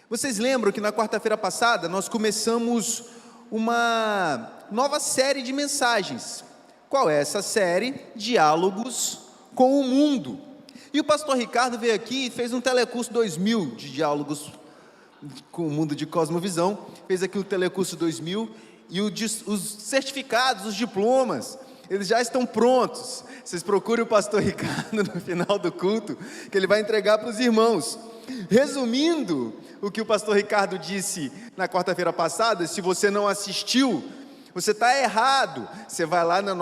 Vocês lembram que na quarta-feira passada nós começamos uma nova série de mensagens. Qual é essa série? Diálogos com o Mundo. E o pastor Ricardo veio aqui e fez um Telecurso 2000 de diálogos com o mundo de Cosmovisão, fez aqui o Telecurso 2000 e os certificados, os diplomas, eles já estão prontos. Vocês procurem o pastor Ricardo no final do culto, que ele vai entregar para os irmãos. Resumindo o que o pastor Ricardo disse na quarta-feira passada, se você não assistiu, você está errado. Você vai lá na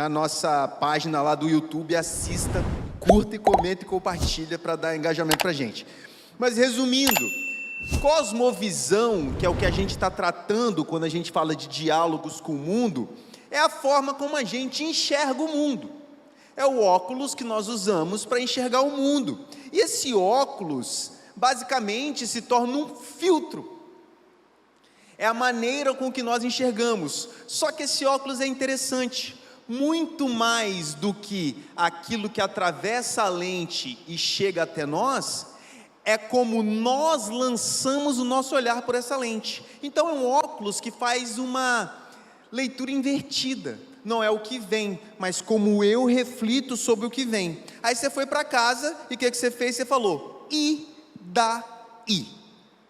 nossa página lá do YouTube, assista, curta e comenta e compartilha para dar engajamento para a gente. Mas resumindo, cosmovisão, que é o que a gente está tratando quando a gente fala de diálogos com o mundo, é a forma como a gente enxerga o mundo. É o óculos que nós usamos para enxergar o mundo. E esse óculos, basicamente, se torna um filtro. É a maneira com que nós enxergamos. Só que esse óculos é interessante. Muito mais do que aquilo que atravessa a lente e chega até nós, é como nós lançamos o nosso olhar por essa lente. Então é um óculos que faz uma leitura invertida. Não é o que vem, mas como eu reflito sobre o que vem. Aí você foi para casa e o que você fez? Você falou, e daí?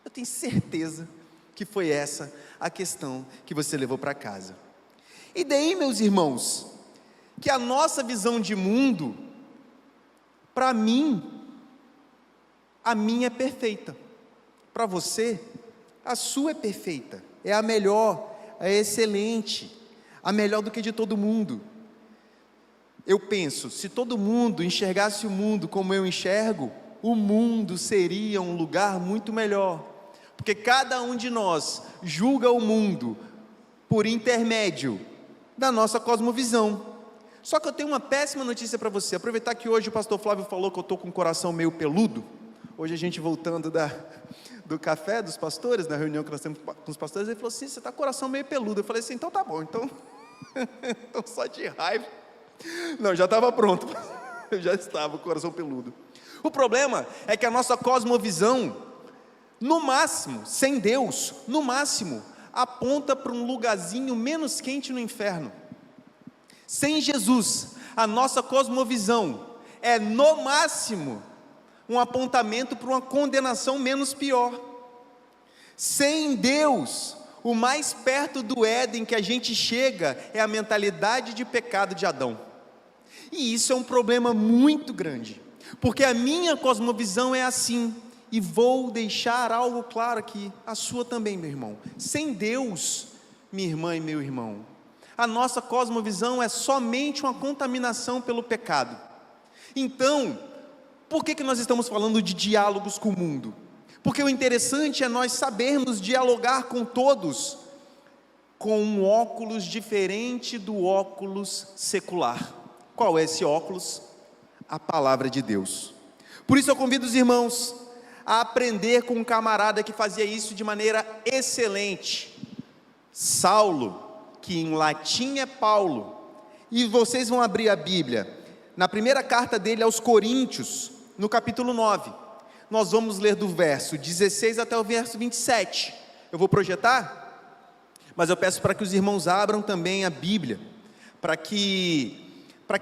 Eu tenho certeza que foi essa a questão que você levou para casa. E daí, meus irmãos, que a nossa visão de mundo, para mim, a minha é perfeita. Para você, a sua é perfeita. É a melhor, é excelente, a melhor do que de todo mundo. Eu penso, se todo mundo enxergasse o mundo como eu enxergo, o mundo seria um lugar muito melhor. Porque cada um de nós julga o mundo por intermédio da nossa cosmovisão. Só que eu tenho uma péssima notícia para você. Aproveitar que hoje o pastor Flávio falou que eu estou com o coração meio peludo. Hoje a gente voltando do café dos pastores, na reunião que nós temos com os pastores, ele falou assim, você está com o coração meio peludo. Eu falei assim, então tá bom, então só de raiva. Não, já estava pronto, eu já estava com o coração peludo. O problema é que a nossa cosmovisão, no máximo, sem Deus, no máximo, aponta para um lugarzinho menos quente no inferno. Sem Jesus, a nossa cosmovisão é, no máximo, um apontamento para uma condenação menos pior. Sem Deus, o mais perto do Éden que a gente chega é a mentalidade de pecado de Adão. E isso é um problema muito grande, porque a minha cosmovisão é assim, e vou deixar algo claro aqui, a sua também, meu irmão. Sem Deus, minha irmã e meu irmão, a nossa cosmovisão é somente uma contaminação pelo pecado. Então, por que nós estamos falando de diálogos com o mundo? Porque o interessante é nós sabermos dialogar com todos, com um óculos diferente do óculos secular. Qual é esse óculos? A palavra de Deus. Por isso eu convido os irmãos a aprender com um camarada que fazia isso de maneira excelente, Saulo, que em latim é Paulo. E vocês vão abrir a Bíblia na primeira carta dele aos Coríntios, no capítulo 9, nós vamos ler do verso 16 até o verso 27, eu vou projetar, mas eu peço para que os irmãos abram também a Bíblia, para que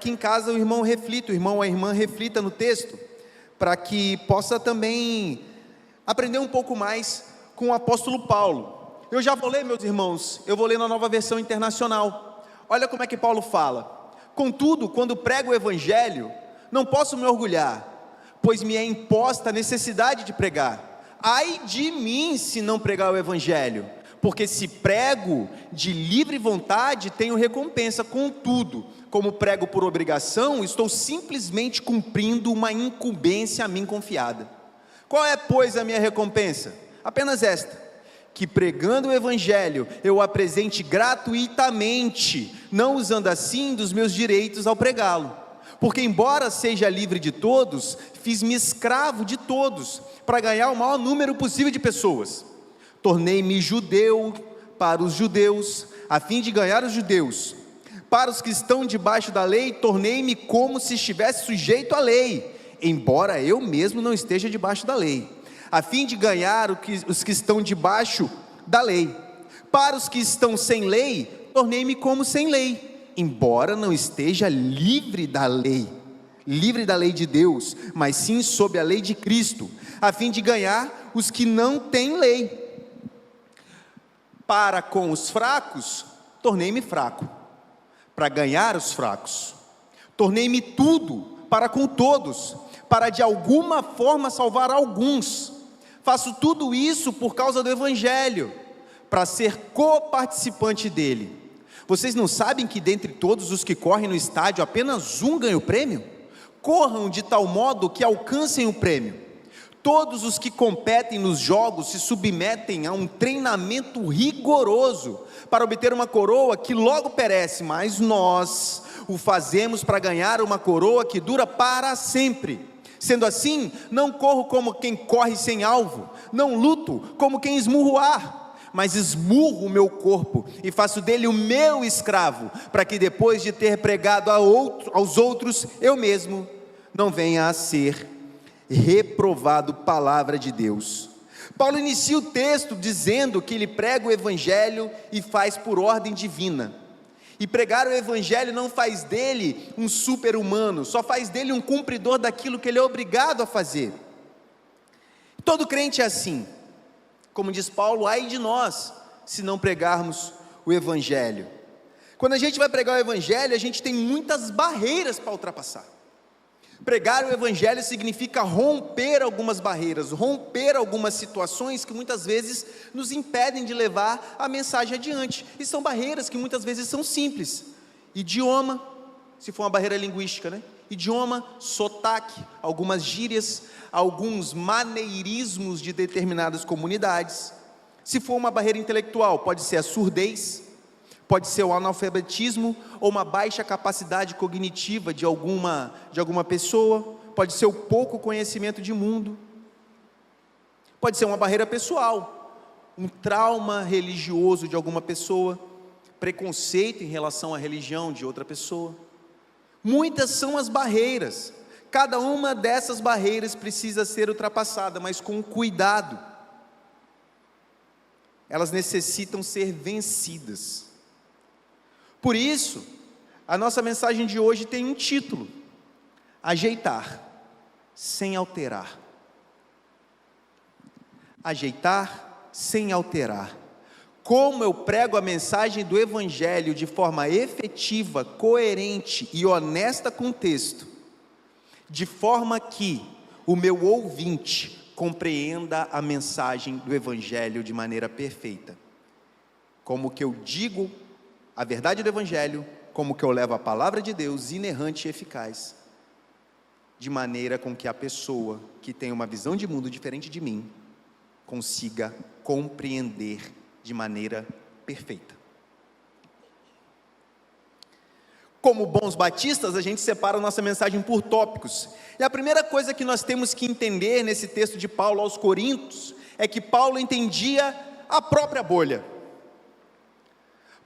em casa o irmão reflita, o irmão ou a irmã reflita no texto, para que possa também aprender um pouco mais com o apóstolo Paulo. Eu já vou ler, meus irmãos, eu vou ler na Nova Versão Internacional, olha como é que Paulo fala: contudo, quando prego o Evangelho, não posso me orgulhar, pois me é imposta a necessidade de pregar. Ai de mim se não pregar o Evangelho, porque se prego de livre vontade, tenho recompensa. Contudo, como prego por obrigação, estou simplesmente cumprindo uma incumbência a mim confiada. Qual é, pois, a minha recompensa? Apenas esta: que pregando o Evangelho, eu o apresente gratuitamente, não usando assim dos meus direitos ao pregá-lo. Porque embora seja livre de todos, fiz-me escravo de todos, para ganhar o maior número possível de pessoas. Tornei-me judeu para os judeus, a fim de ganhar os judeus. Para os que estão debaixo da lei, tornei-me como se estivesse sujeito à lei, embora eu mesmo não esteja debaixo da lei, a fim de ganhar os que estão debaixo da lei. Para os que estão sem lei, tornei-me como sem lei, embora não esteja livre da lei de Deus, mas sim sob a lei de Cristo, a fim de ganhar os que não têm lei. Para com os fracos, tornei-me fraco, para ganhar os fracos. Tornei-me tudo para com todos, para de alguma forma salvar alguns. Faço tudo isso por causa do Evangelho, para ser coparticipante dele. Vocês não sabem que dentre todos os que correm no estádio, apenas um ganha o prêmio? Corram de tal modo que alcancem o prêmio. Todos os que competem nos jogos se submetem a um treinamento rigoroso, para obter uma coroa que logo perece, mas nós o fazemos para ganhar uma coroa que dura para sempre. Sendo assim, não corro como quem corre sem alvo, não luto como quem esmurra o ar, mas esmurro o meu corpo e faço dele o meu escravo, para que depois de ter pregado aos outros, eu mesmo não venha a ser reprovado. Palavra de Deus. Paulo inicia o texto dizendo que ele prega o Evangelho e faz por ordem divina. E pregar o Evangelho não faz dele um super-humano, só faz dele um cumpridor daquilo que ele é obrigado a fazer. Todo crente é assim. Como diz Paulo, ai de nós, se não pregarmos o Evangelho. Quando a gente vai pregar o Evangelho, a gente tem muitas barreiras para ultrapassar. Pregar o Evangelho significa romper algumas barreiras, romper algumas situações que muitas vezes nos impedem de levar a mensagem adiante. E são barreiras que muitas vezes são simples. Idioma, se for uma barreira linguística, né? Idioma, sotaque, algumas gírias, alguns maneirismos de determinadas comunidades. Se for uma barreira intelectual, pode ser a surdez, pode ser o analfabetismo ou uma baixa capacidade cognitiva de alguma pessoa, pode ser o pouco conhecimento de mundo, pode ser uma barreira pessoal, um trauma religioso de alguma pessoa, preconceito em relação à religião de outra pessoa. Muitas são as barreiras, cada uma dessas barreiras precisa ser ultrapassada, mas com cuidado. Elas necessitam ser vencidas. Por isso, a nossa mensagem de hoje tem um título: ajeitar, sem alterar. Ajeitar, sem alterar. Como eu prego a mensagem do Evangelho de forma efetiva, coerente e honesta com o texto, de forma que o meu ouvinte compreenda a mensagem do Evangelho de maneira perfeita. Como que eu digo a verdade do Evangelho, como que eu levo a palavra de Deus inerrante e eficaz, de maneira com que a pessoa que tem uma visão de mundo diferente de mim, consiga compreender de maneira perfeita. Como bons batistas, a gente separa a nossa mensagem por tópicos, e a primeira coisa que nós temos que entender nesse texto de Paulo aos Coríntios, é que Paulo entendia a própria bolha.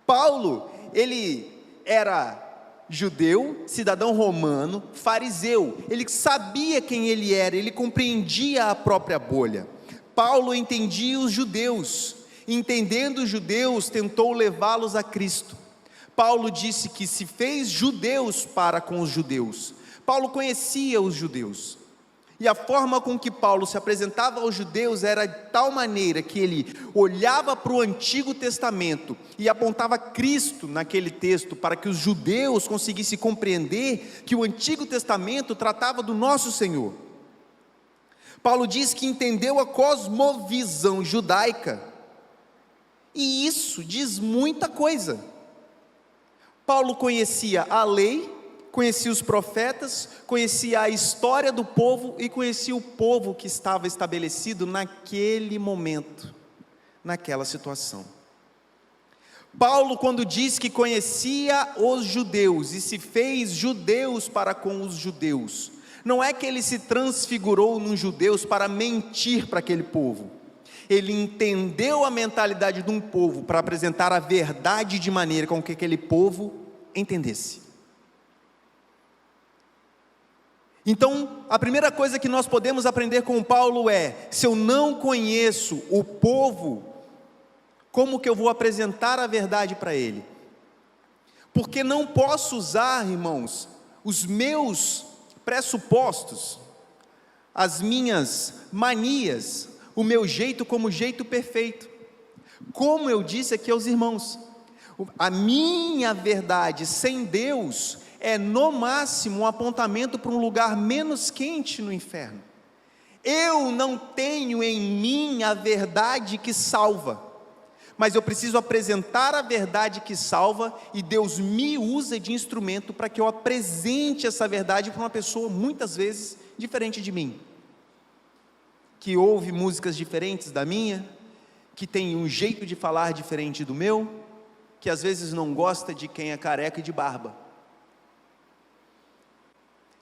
Paulo, ele era judeu, cidadão romano, fariseu, ele sabia quem ele era, ele compreendia a própria bolha. Paulo entendia os judeus, entendendo os judeus, tentou levá-los a Cristo. Paulo disse que se fez judeus para com os judeus. Paulo conhecia os judeus, e a forma com que Paulo se apresentava aos judeus era de tal maneira que ele olhava para o Antigo Testamento e apontava Cristo naquele texto, para que os judeus conseguissem compreender que o Antigo Testamento tratava do nosso Senhor. Paulo diz que entendeu a cosmovisão judaica, e isso diz muita coisa. Paulo conhecia a lei, conhecia os profetas, conhecia a história do povo e conhecia o povo que estava estabelecido naquele momento, naquela situação. Paulo, quando diz que conhecia os judeus e se fez judeus para com os judeus, não é que ele se transfigurou nos judeus para mentir para aquele povo. Ele entendeu a mentalidade de um povo para apresentar a verdade de maneira com que aquele povo entendesse. Então, a primeira coisa que nós podemos aprender com Paulo é: se eu não conheço o povo, como que eu vou apresentar a verdade para ele? Porque não posso usar, irmãos, os meus pressupostos, as minhas manias, o meu jeito como jeito perfeito. Como eu disse aqui aos irmãos, a minha verdade sem Deus é no máximo um apontamento para um lugar menos quente no inferno. Eu não tenho em mim a verdade que salva, mas eu preciso apresentar a verdade que salva, e Deus me usa de instrumento para que eu apresente essa verdade para uma pessoa muitas vezes diferente de mim, que ouve músicas diferentes da minha, que tem um jeito de falar diferente do meu, que às vezes não gosta de quem é careca e de barba.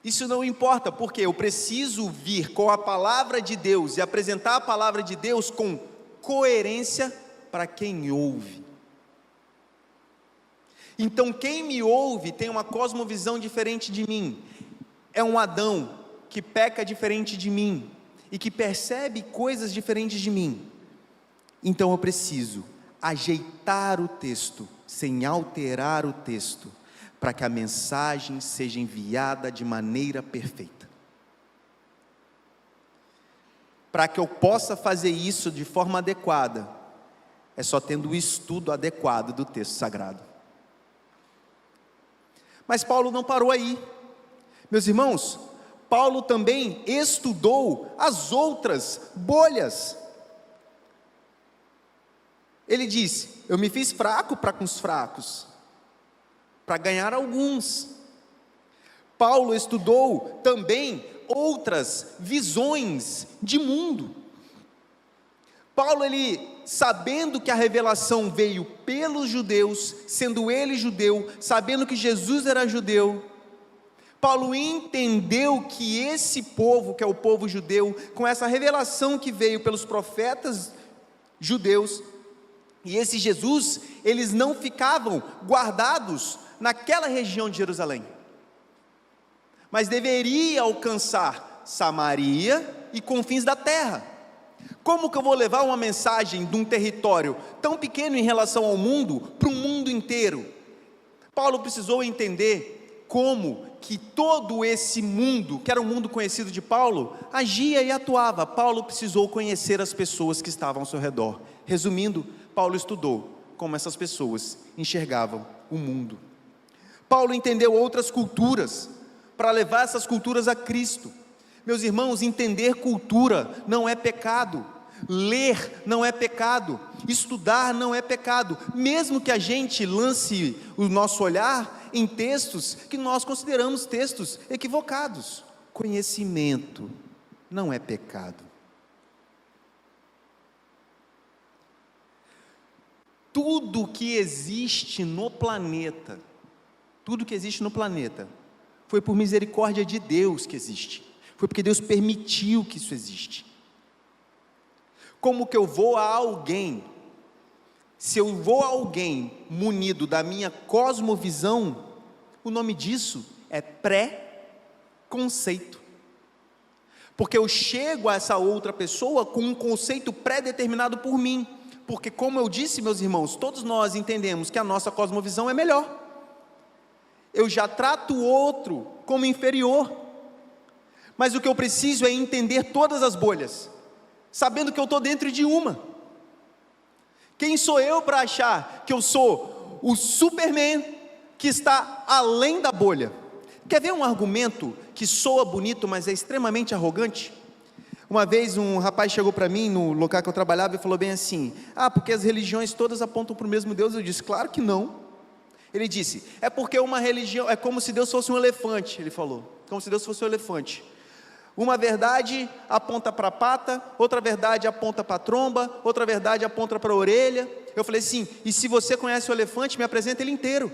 Isso não importa, porque eu preciso vir com a palavra de Deus e apresentar a palavra de Deus com coerência para quem ouve. Então, quem me ouve tem uma cosmovisão diferente de mim, é um Adão que peca diferente de mim e que percebe coisas diferentes de mim. Então eu preciso ajeitar o texto sem alterar o texto, para que a mensagem seja enviada de maneira perfeita. Para que eu possa fazer isso de forma adequada, é só tendo o estudo adequado do texto sagrado. Mas Paulo não parou aí, meus irmãos. Paulo também estudou as outras bolhas. Ele disse: eu me fiz fraco para com os fracos, para ganhar alguns. Paulo estudou também outras visões de mundo. Paulo, ele, sabendo que a revelação veio pelos judeus, sendo ele judeu, sabendo que Jesus era judeu, Paulo entendeu que esse povo, que é o povo judeu, com essa revelação que veio pelos profetas judeus, e esse Jesus, eles não ficavam guardados naquela região de Jerusalém, mas deveria alcançar Samaria e confins da terra. Como que eu vou levar uma mensagem de um território tão pequeno em relação ao mundo, para o mundo inteiro? Paulo precisou entender como que todo esse mundo, que era o mundo conhecido de Paulo, agia e atuava. Paulo precisou conhecer as pessoas que estavam ao seu redor. Resumindo, Paulo estudou como essas pessoas enxergavam o mundo. Paulo entendeu outras culturas, para levar essas culturas a Cristo. Meus irmãos, entender cultura não é pecado, ler não é pecado, estudar não é pecado, mesmo que a gente lance o nosso olhar em textos que nós consideramos textos equivocados. Conhecimento não é pecado. Tudo que existe no planeta, foi por misericórdia de Deus que existe, foi porque Deus permitiu que isso existe. Como que eu vou a alguém, se eu vou a alguém munido da minha cosmovisão, o nome disso é pré-conceito, porque eu chego a essa outra pessoa com um conceito pré-determinado por mim, porque como eu disse, meus irmãos, todos nós entendemos que a nossa cosmovisão é melhor. Eu já trato o outro como inferior, mas o que eu preciso é entender todas as bolhas, sabendo que eu estou dentro de uma. Quem sou eu para achar que eu sou o Superman que está além da bolha? Quer ver um argumento que soa bonito, mas é extremamente arrogante? Uma vez um rapaz chegou para mim no local que eu trabalhava e falou bem assim: porque as religiões todas apontam para o mesmo Deus. Eu disse: claro que não. Ele disse: é porque uma religião, é como se Deus fosse um elefante. Ele falou, como se Deus fosse um elefante. Uma verdade aponta para a pata, outra verdade aponta para a tromba, outra verdade aponta para a orelha. Eu falei assim: e se você conhece o elefante, me apresenta ele inteiro,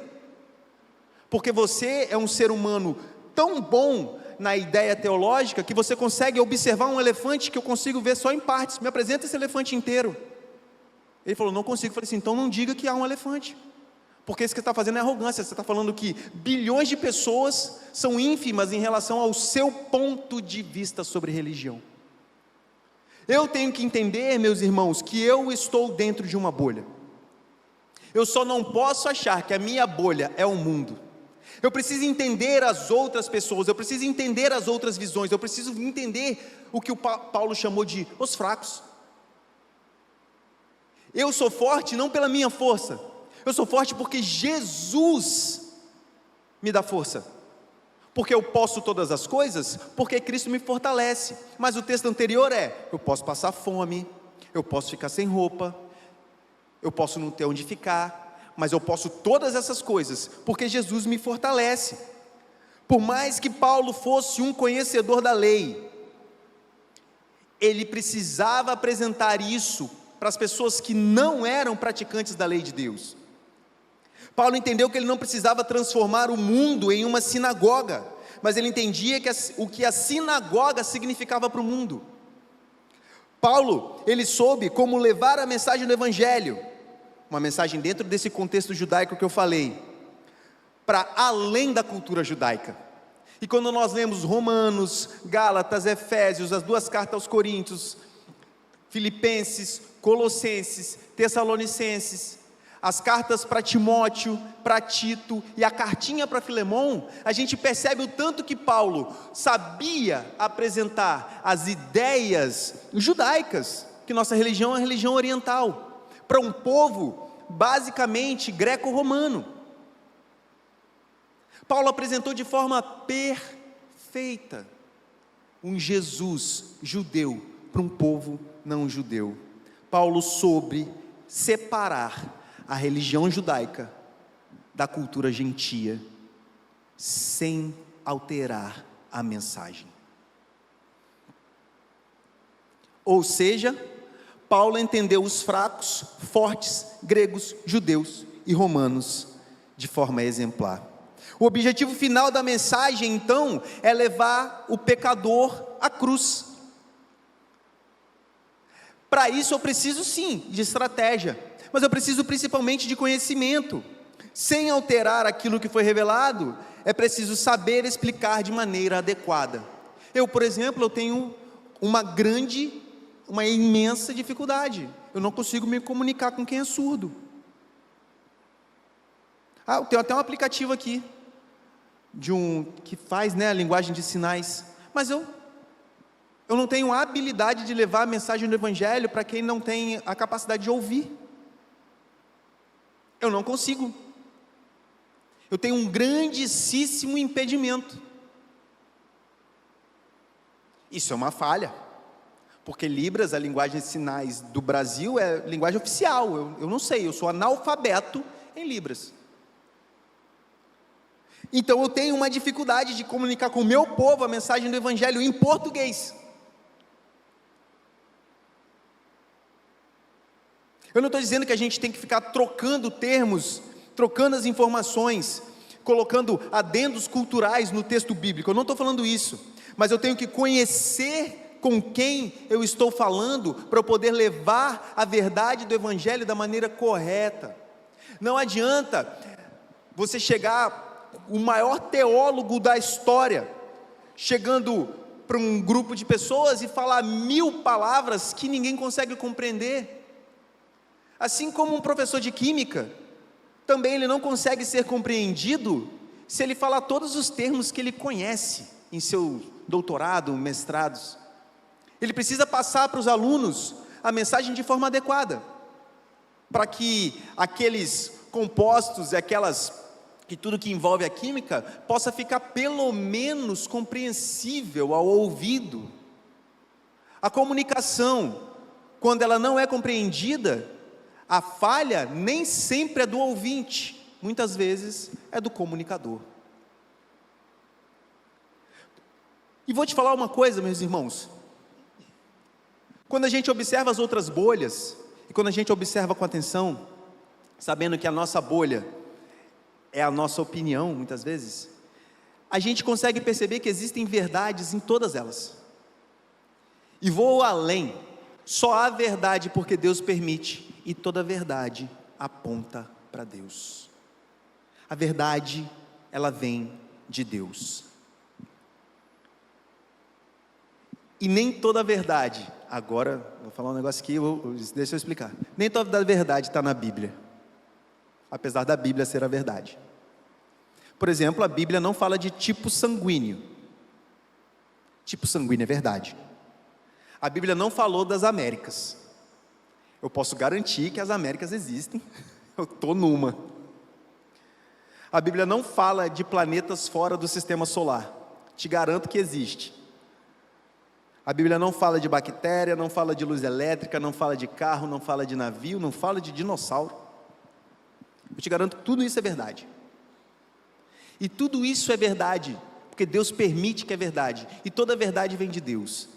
porque você é um ser humano tão bom na ideia teológica, que você consegue observar um elefante que eu consigo ver só em partes. Me apresenta esse elefante inteiro. Ele falou: não consigo. Eu falei assim: então não diga que há um elefante, Porque isso que você está fazendo é arrogância. Você está falando que bilhões de pessoas são ínfimas em relação ao seu ponto de vista sobre religião. Eu tenho que entender, meus irmãos, que eu estou dentro de uma bolha. Eu só não posso achar que a minha bolha é o mundo. Eu preciso entender as outras pessoas, eu preciso entender as outras visões, eu preciso entender o que o Paulo chamou de os fracos. Eu sou forte não pela minha força, eu sou forte porque Jesus me dá força. Porque eu posso todas as coisas, porque Cristo me fortalece. Mas o texto anterior é: eu posso passar fome, eu posso ficar sem roupa, eu posso não ter onde ficar, mas eu posso todas essas coisas, porque Jesus me fortalece. Por mais que Paulo fosse um conhecedor da lei, ele precisava apresentar isso para as pessoas que não eram praticantes da lei de Deus. Paulo entendeu que ele não precisava transformar o mundo em uma sinagoga, mas ele entendia o que a sinagoga significava para o mundo. Paulo, ele soube como levar a mensagem do Evangelho, uma mensagem dentro desse contexto judaico que eu falei, para além da cultura judaica. E quando nós lemos Romanos, Gálatas, Efésios, as 2 cartas aos Coríntios, Filipenses, Colossenses, Tessalonicenses, as cartas para Timóteo, para Tito e a cartinha para Filemão, a gente percebe o tanto que Paulo sabia apresentar as ideias judaicas, que nossa religião é uma religião oriental, para um povo basicamente greco-romano. Paulo apresentou de forma perfeita um Jesus judeu para um povo não judeu. Paulo soube separar a religião judaica da cultura gentia, sem alterar a mensagem. Ou seja, Paulo entendeu os fracos, fortes, gregos, judeus e romanos de forma exemplar. O objetivo final da mensagem, então, é levar o pecador à cruz. Para isso eu preciso sim de estratégia, mas eu preciso principalmente de conhecimento. Sem alterar aquilo que foi revelado, é preciso saber explicar de maneira adequada. Eu, por exemplo, eu tenho uma imensa dificuldade. Eu não consigo me comunicar com quem é surdo. Eu tenho até um aplicativo aqui, que faz, a linguagem de sinais, mas eu não tenho a habilidade de levar a mensagem do Evangelho para quem não tem a capacidade de ouvir. Eu não consigo. Eu tenho um grandíssimo impedimento. Isso é uma falha, porque Libras, a linguagem de sinais do Brasil, é linguagem oficial. Eu não sei, eu sou analfabeto em Libras. Então eu tenho uma dificuldade de comunicar com o meu povo a mensagem do Evangelho em português. Eu não estou dizendo que a gente tem que ficar trocando termos, trocando as informações, colocando adendos culturais no texto bíblico. Eu não estou falando isso, mas eu tenho que conhecer com quem eu estou falando para eu poder levar a verdade do Evangelho da maneira correta. Não adianta você chegar, o maior teólogo da história, chegando para um grupo de pessoas e falar 1000 palavras que ninguém consegue compreender. Assim como um professor de química, também ele não consegue ser compreendido se ele falar todos os termos que ele conhece em seu doutorado, mestrados. Ele precisa passar para os alunos a mensagem de forma adequada, para que aqueles compostos e tudo que envolve a química possa ficar pelo menos compreensível ao ouvido. A comunicação, quando ela não é compreendida, a falha nem sempre é do ouvinte, muitas vezes é do comunicador. E vou te falar uma coisa, meus irmãos, quando a gente observa as outras bolhas, e quando a gente observa com atenção, sabendo que a nossa bolha é a nossa opinião, muitas vezes, a gente consegue perceber que existem verdades em todas elas. E vou além, só há verdade porque Deus permite, e toda verdade aponta para Deus. A verdade, ela vem de Deus. E nem toda a verdade, agora, vou falar um negócio aqui, deixa eu explicar. Nem toda a verdade está na Bíblia, apesar da Bíblia ser a verdade. Por exemplo, a Bíblia não fala de tipo sanguíneo. Tipo sanguíneo é verdade. A Bíblia não falou das Américas. Eu posso garantir que as Américas existem, eu estou numa. A Bíblia não fala de planetas fora do sistema solar, te garanto que existe. A Bíblia não fala de bactéria, não fala de luz elétrica, não fala de carro, não fala de navio, não fala de dinossauro. Eu te garanto que tudo isso é verdade. E tudo isso é verdade, porque Deus permite que é verdade, e toda a verdade vem de Deus.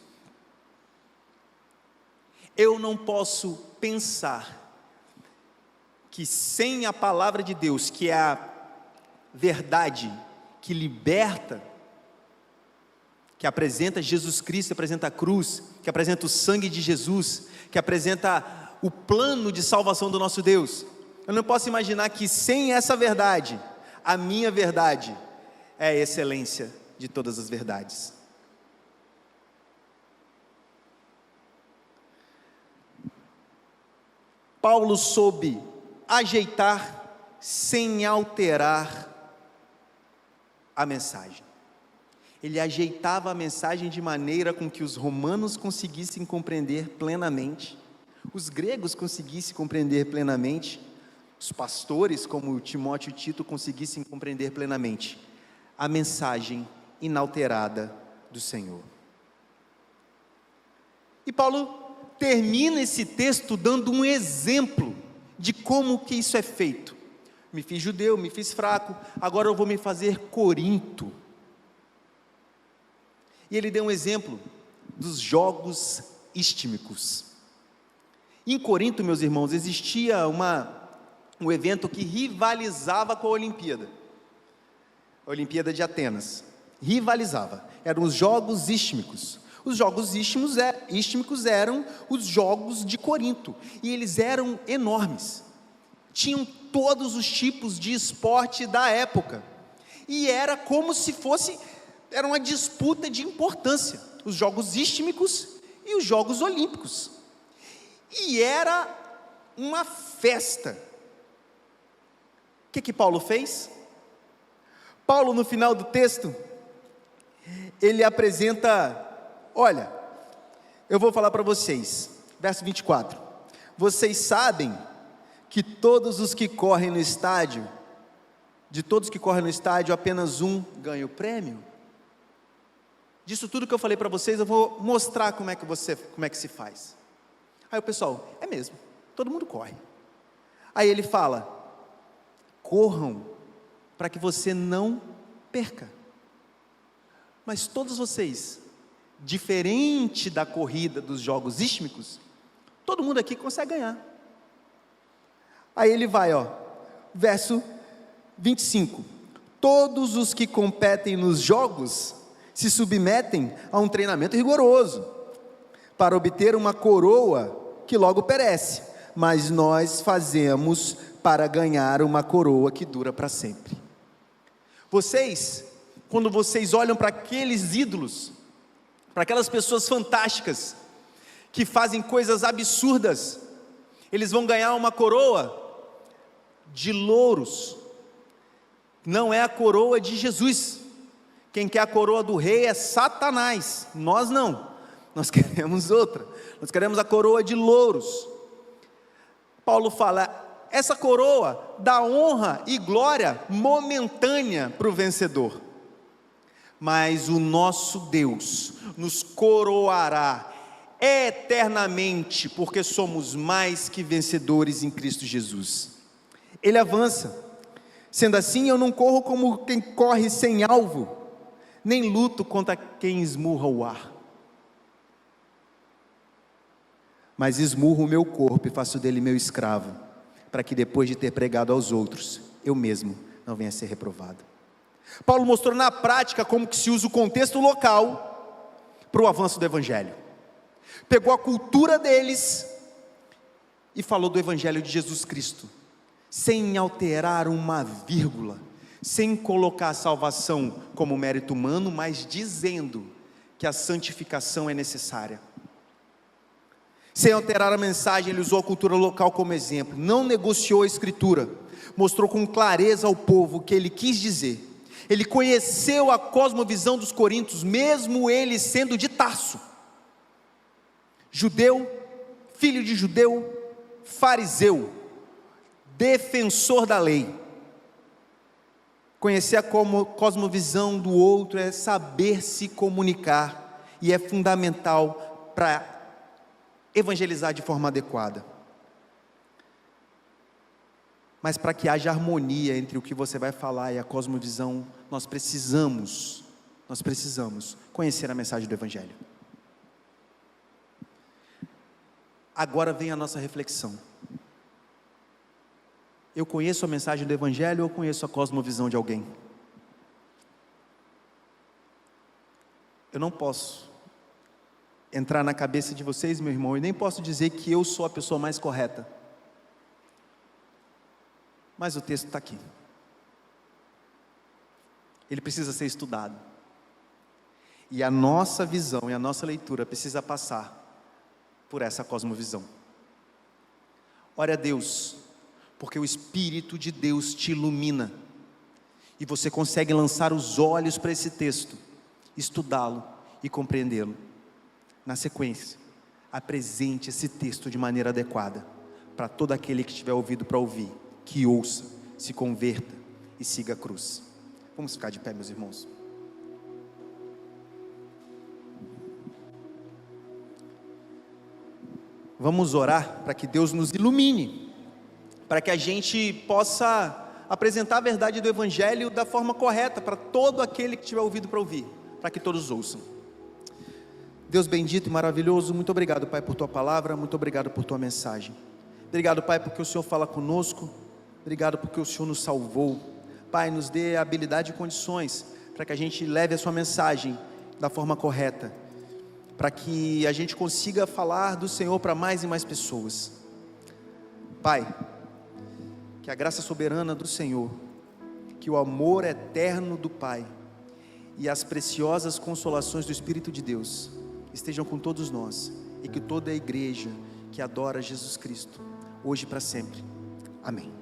Eu não posso pensar que sem a palavra de Deus, que é a verdade que liberta, que apresenta Jesus Cristo, que apresenta a cruz, que apresenta o sangue de Jesus, que apresenta o plano de salvação do nosso Deus. Eu não posso imaginar que sem essa verdade, a minha verdade é a excelência de todas as verdades. Paulo soube ajeitar sem alterar a mensagem. Ele ajeitava a mensagem de maneira com que os romanos conseguissem compreender plenamente, os gregos conseguissem compreender plenamente, os pastores como Timóteo e Tito conseguissem compreender plenamente a mensagem inalterada do Senhor. E Paulo termina esse texto dando um exemplo de como que isso é feito. Me fiz judeu, me fiz fraco, agora eu vou me fazer Corinto. E ele deu um exemplo dos jogos istmicos. Em Corinto, meus irmãos, existia um evento que rivalizava com a Olimpíada de Atenas, rivalizava, eram os jogos istmicos. Os jogos istmicos eram os jogos de Corinto, e eles eram enormes, tinham todos os tipos de esporte da época, e era como se era uma disputa de importância, os jogos istmicos e os jogos olímpicos, e era uma festa. O que Paulo fez? Paulo, no final do texto, ele apresenta, olha, eu vou falar para vocês, verso 24, vocês sabem que todos os que correm no estádio, de todos que correm no estádio, apenas um ganha o prêmio? Disso tudo que eu falei para vocês, eu vou mostrar como é que se faz. Aí o pessoal, é mesmo, todo mundo corre. Aí ele fala, corram para que você não perca. Mas todos vocês, diferente da corrida dos jogos istmicos, todo mundo aqui consegue ganhar. Aí ele vai, verso 25, todos os que competem nos jogos se submetem a um treinamento rigoroso, para obter uma coroa que logo perece, mas nós fazemos para ganhar uma coroa que dura para sempre. Vocês, quando vocês olham para aqueles ídolos, para aquelas pessoas fantásticas, que fazem coisas absurdas, eles vão ganhar uma coroa de louros, não é a coroa de Jesus. Quem quer a coroa do rei é Satanás, nós não, nós queremos outra, nós queremos a coroa de louros. Paulo fala, essa coroa dá honra e glória momentânea para o vencedor, mas o nosso Deus nos coroará eternamente, porque somos mais que vencedores em Cristo Jesus. Ele avança, sendo assim, eu não corro como quem corre sem alvo, nem luto contra quem esmurra o ar, mas esmurro o meu corpo e faço dele meu escravo, para que depois de ter pregado aos outros, eu mesmo não venha a ser reprovado. Paulo mostrou na prática como que se usa o contexto local para o avanço do Evangelho. Pegou a cultura deles e falou do Evangelho de Jesus Cristo, sem alterar uma vírgula, sem colocar a salvação como mérito humano, mas dizendo que a santificação é necessária. Sem alterar a mensagem, ele usou a cultura local como exemplo, não negociou a escritura, mostrou com clareza ao povo o que ele quis dizer. Ele conheceu a cosmovisão dos coríntios, mesmo ele sendo de Tarso, judeu, filho de judeu, fariseu, defensor da lei. Conhecer a cosmovisão do outro é saber se comunicar, e é fundamental para evangelizar de forma adequada. Mas para que haja harmonia entre o que você vai falar e a cosmovisão, nós precisamos conhecer a mensagem do Evangelho. Agora vem a nossa reflexão. Eu conheço a mensagem do Evangelho ou eu conheço a cosmovisão de alguém? Eu não posso entrar na cabeça de vocês, meu irmão, e nem posso dizer que eu sou a pessoa mais correta. Mas o texto está aqui. Ele precisa ser estudado. E a nossa visão e a nossa leitura precisa passar por essa cosmovisão. Ore a Deus, porque o Espírito de Deus te ilumina, e você consegue lançar os olhos para esse texto, estudá-lo e compreendê-lo. Na sequência, apresente esse texto de maneira adequada, para todo aquele que tiver ouvido para ouvir, que ouça, se converta e siga a cruz. Vamos ficar de pé, meus irmãos. Vamos orar para que Deus nos ilumine, para que a gente possa apresentar a verdade do Evangelho da forma correta, para todo aquele que tiver ouvido para ouvir, para que todos ouçam. Deus bendito e maravilhoso, muito obrigado, Pai, por Tua palavra, muito obrigado por Tua mensagem. Obrigado, Pai, porque o Senhor fala conosco, obrigado porque o Senhor nos salvou. Pai, nos dê a habilidade e condições para que a gente leve a Sua mensagem da forma correta, para que a gente consiga falar do Senhor para mais e mais pessoas. Pai, que a graça soberana do Senhor, que o amor eterno do Pai e as preciosas consolações do Espírito de Deus estejam com todos nós, e que toda a igreja que adora Jesus Cristo, hoje e para sempre. Amém.